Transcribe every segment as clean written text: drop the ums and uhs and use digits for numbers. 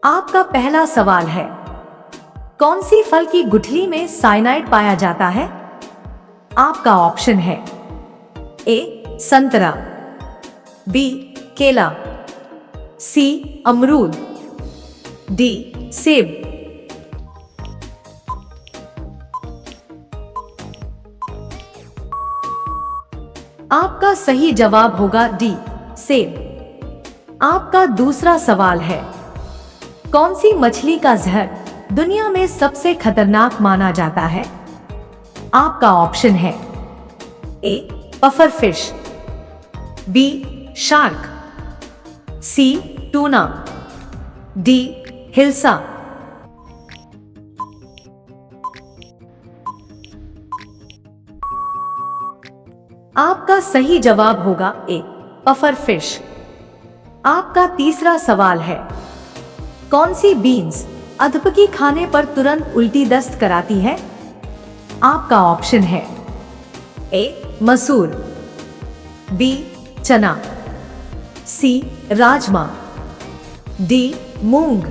आपका पहला सवाल है, कौन सी फल की गुठली में साइनाइड पाया जाता है? आपका ऑप्शन है ए संतरा, बी केला, सी अमरूद, डी सेब। आपका सही जवाब होगा डी सेब। आपका दूसरा सवाल है, कौन सी मछली का जहर दुनिया में सबसे खतरनाक माना जाता है? आपका ऑप्शन है ए पफर फिश, बी शार्क, सी टूना, डी हिल्सा। आपका सही जवाब होगा ए पफर फिश। आपका तीसरा सवाल है, कौन सी बीन्स अधपकी खाने पर तुरंत उल्टी दस्त कराती है? आपका ऑप्शन है ए मसूर, बी चना, सी राजमा, डी मूंग।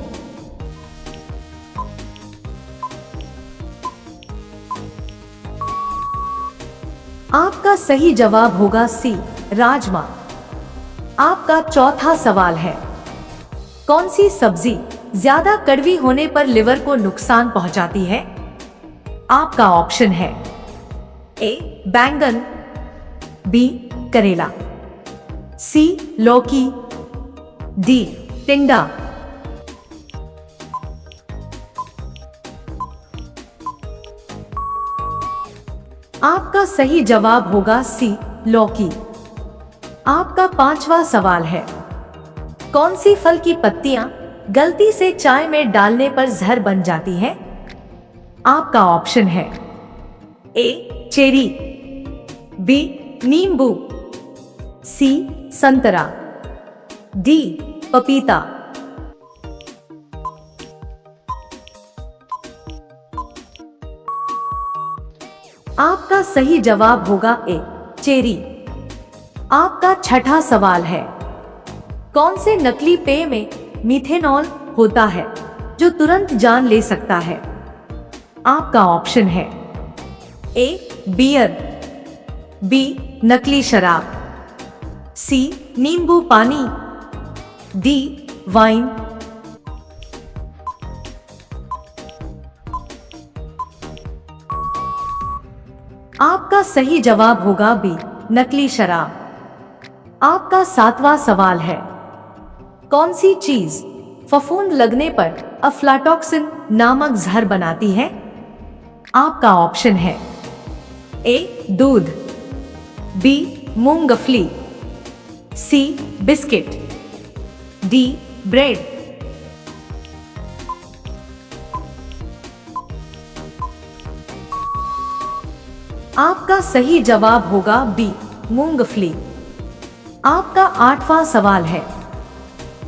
आपका सही जवाब होगा सी राजमा। आपका चौथा सवाल है, कौन सी सब्जी ज्यादा कड़वी होने पर लिवर को नुकसान पहुंचाती है? आपका ऑप्शन है ए बैंगन, बी करेला, सी लौकी, डी टिंडा। आपका सही जवाब होगा सी लौकी। आपका पांचवा सवाल है, कौन सी फल की पत्तियां गलती से चाय में डालने पर जहर बन जाती हैं? आपका ऑप्शन है ए चेरी, बी नींबू, सी संतरा, डी पपीता। आपका सही जवाब होगा ए चेरी। आपका छठा सवाल है, कौन से नकली पेय में मिथेनॉल होता है जो तुरंत जान ले सकता है? आपका ऑप्शन है ए बियर, बी नकली शराब, सी नींबू पानी, डी वाइन। आपका सही जवाब होगा बी नकली शराब। आपका सातवां सवाल है, कौन सी चीज फफूंद लगने पर अफ्लाटॉक्सिन नामक जहर बनाती है? आपका ऑप्शन है ए दूध, बी मूंगफली, सी बिस्किट, डी ब्रेड। आपका सही जवाब होगा बी मूंगफली। आपका आठवां सवाल है,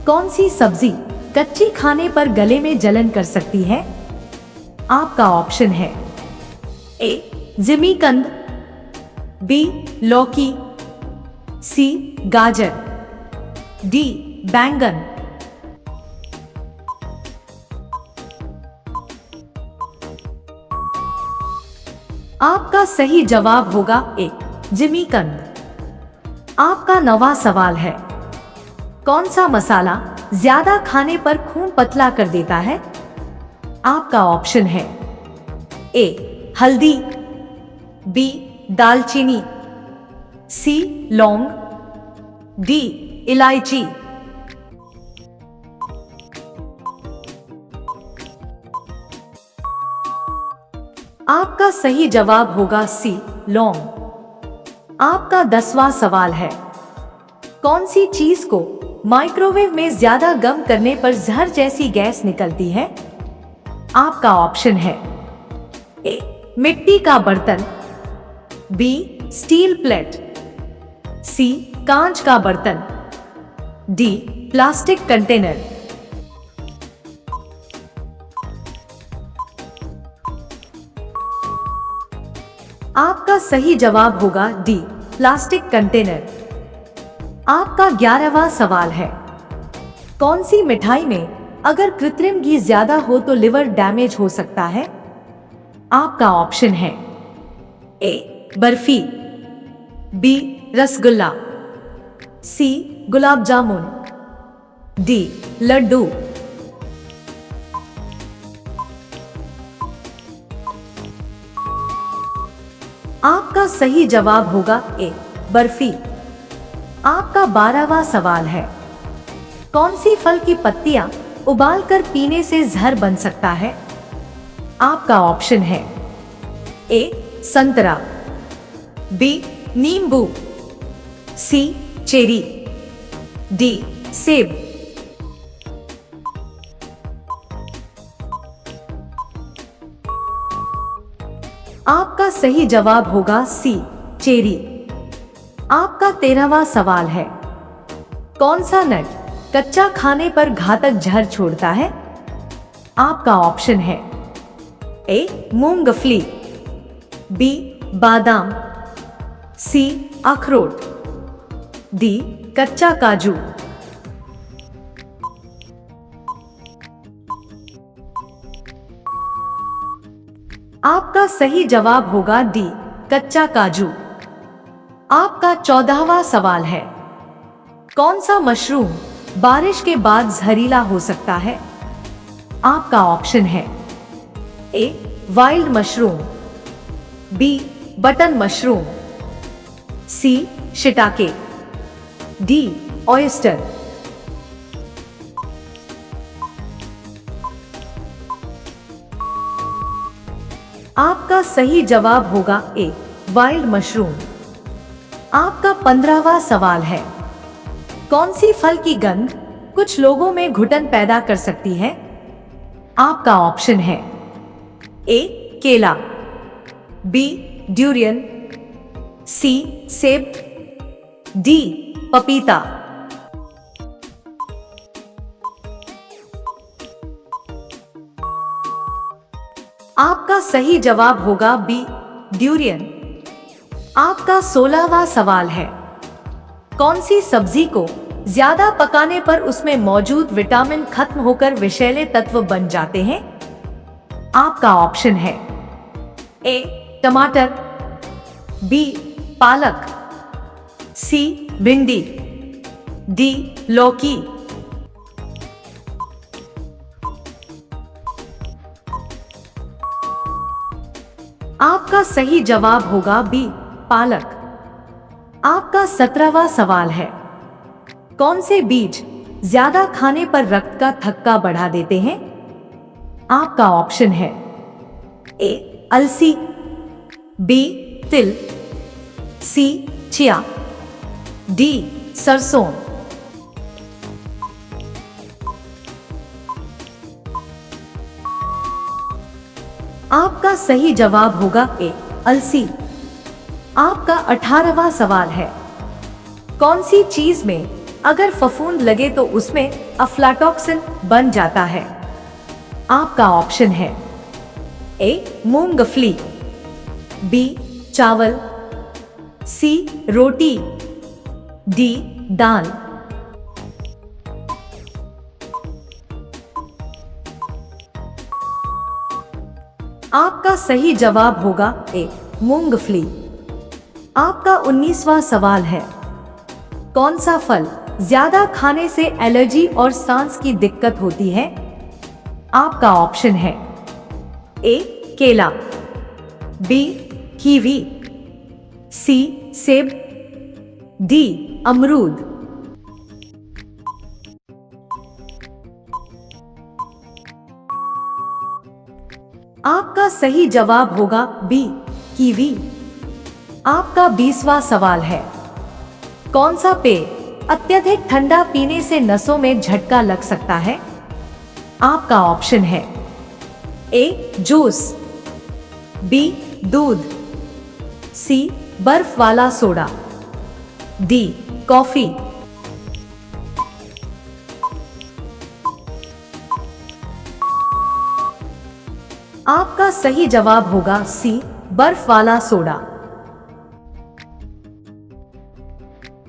कौन सी सब्जी कच्ची खाने पर गले में जलन कर सकती है? आपका ऑप्शन है ए जिमीकंद, बी लौकी, सी गाजर, डी बैंगन। आपका सही जवाब होगा ए जिमीकंद। आपका नौवां सवाल है, कौन सा मसाला ज्यादा खाने पर खून पतला कर देता है? आपका ऑप्शन है ए हल्दी, बी दालचीनी, सी लौंग, डी इलायची। आपका सही जवाब होगा सी लौंग। आपका 10वां सवाल है, कौन सी चीज को माइक्रोवेव में ज्यादा गर्म करने पर जहर जैसी गैस निकलती है? आपका ऑप्शन है ए मिट्टी का बर्तन, बी स्टील प्लेट, सी कांच का बर्तन, डी प्लास्टिक कंटेनर। आपका सही जवाब होगा डी प्लास्टिक कंटेनर। आपका 11वां सवाल है, कौन सी मिठाई में अगर कृत्रिम घी ज्यादा हो तो लिवर डैमेज हो सकता है। आपका ऑप्शन है ए बर्फी, बी रसगुल्ला, सी गुलाब जामुन, डी लड्डू। आपका सही जवाब होगा ए बर्फी। आपका 12वां सवाल है, कौन सी फल की पत्तियां उबालकर पीने से जहर बन सकता है? आपका ऑप्शन है ए संतरा, बी नींबू, सी चेरी, डी सेब। आपका सही जवाब होगा सी चेरी। आपका 13वां सवाल है, कौन सा नट कच्चा खाने पर घातक जहर छोड़ता है? आपका ऑप्शन है ए मूंगफली, बी बादाम, सी अखरोट, डी कच्चा काजू। आपका सही जवाब होगा डी कच्चा काजू। आपका 14वां सवाल है, कौन सा मशरूम बारिश के बाद जहरीला हो सकता है? आपका ऑप्शन है A wild mushroom, B button mushroom, C shiitake, D oyster. आपका सही जवाब होगा ए वाइल्ड मशरूम। आपका 15वां सवाल है, कौन सी फल की गंध कुछ लोगों में घुटन पैदा कर सकती है? आपका ऑप्शन है ए केला, बी ड्यूरियन, सी सेब, डी पपीता। आपका सही जवाब होगा बी ड्यूरियन। आपका 16वां सवाल है, कौन सी सब्जी को ज्यादा पकाने पर उसमें मौजूद विटामिन खत्म होकर विषैले तत्व बन जाते हैं? आपका ऑप्शन है ए टमाटर, बी पालक, सी भिंडी, डी लौकी। आपका सही जवाब होगा बी पालक। आपका 17वां सवाल है, कौन से बीज ज्यादा खाने पर रक्त का थक्का बढ़ा देते हैं? आपका ऑप्शन है ए अलसी, बी तिल, सी चिया, डी सरसों। आपका सही जवाब होगा ए अलसी। आपका 18वां सवाल है, कौन सी चीज में अगर फफूंद लगे तो उसमें अफ्लाटॉक्सिन बन जाता है? आपका ऑप्शन है ए मूंगफली, बी चावल, सी रोटी, डी दाल। आपका सही जवाब होगा ए मूंगफली। आपका 19वां सवाल है, कौन सा फल ज्यादा खाने से एलर्जी और सांस की दिक्कत होती है? आपका ऑप्शन है ए केला, बी कीवी, सी सेब, डी अमरूद। आपका सही जवाब होगा बी कीवी। आपका 20वां सवाल है, कौन सा पेय अत्यधिक ठंडा पीने से नसों में झटका लग सकता है? आपका ऑप्शन है ए जूस, बी दूध, सी बर्फ वाला सोडा, डी कॉफी। आपका सही जवाब होगा सी बर्फ वाला सोडा।